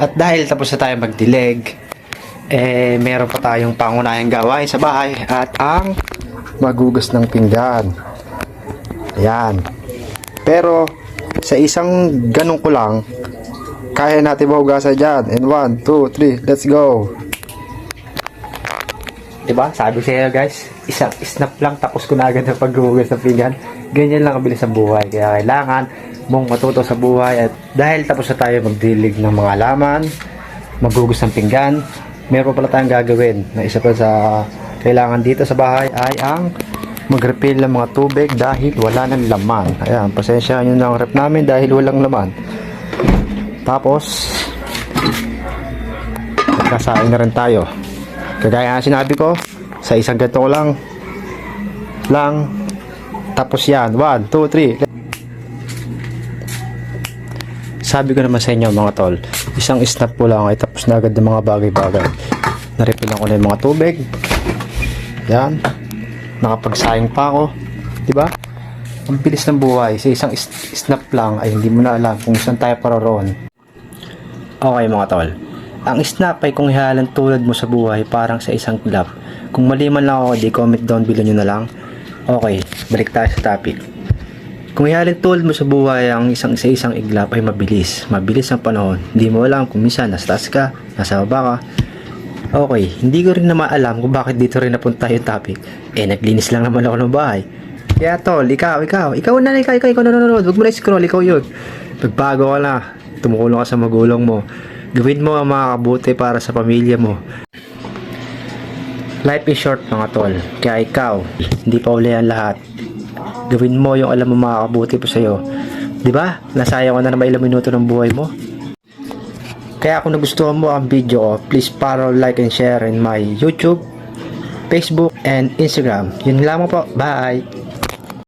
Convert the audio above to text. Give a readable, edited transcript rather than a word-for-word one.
At dahil tapos na tayo magdilig, meron pa tayong pangunahing gawain sa bahay at ang maghugas ng pinggan. Ayan. Pero sa isang ganun ko lang, kaya natin mahugasan dyan. And 1, 2, 3, let's go. Diba? Sabi sa'yo guys, isang snap lang tapos ko na agad na paghugas ng pinggan. Ganyan lang kabilis ang buhay. Kaya kailangan mong matuto sa buhay. At dahil tapos na tayo magdilig ng mga halaman, maghugas ng pinggan, meron pala tayong gagawin na isa pa sa kailangan dito sa bahay ay ang mag-refill ng mga tubig dahil wala ng laman. Ayan, pasensya nyo na ang rep namin dahil walang laman. Tapos kasain na rin tayo. Kagaya na sinabi ko, sa isang ganito lang tapos yan, 1, 2, 3. Sabi ko naman sa inyo mga tol, isang snap po lang ay tapos na agad ng mga bagay-bagay. Narefilan ko na yung mga tubig. Yan. Nakapagsayang pa ako. Diba? Ang bilis ng buhay. Sa isang snap lang ay hindi mo na alam kung saan tayo paroroon. Okay mga tol. Ang snap ay kung ihalan tulad mo sa buhay parang sa isang club. Kung mali man lang ako, di comment down below nyo na lang. Okay, balik tayo sa topic. Kung ihalin tulad mo sa buhay ang isang iglap ay mabilis. Mabilis ang panahon. Hindi mo alam kung minsan nasa taas ka, nasa baba ka. Okay, hindi ko rin naman alam kung bakit dito rin napunta yung topic. Naglinis lang naman ako ng bahay. Kaya tol, ikaw na nanonood. Huwag mo na scroll, ikaw yun. Pagbago ka na, tumulong ka sa magulang mo. Gawin mo ang makakabuti para sa pamilya mo. Life is short mga tol. Kaya ikaw, hindi pa uli ang lahat. Gawin mo yung alam mo makakabuti po sa'yo. Diba? Nasayang ka na naman ilang minuto ng buhay mo. Kaya kung nagustuhan mo ang video ko, please follow, like, and share in my YouTube, Facebook, and Instagram. Yun lamang po. Bye!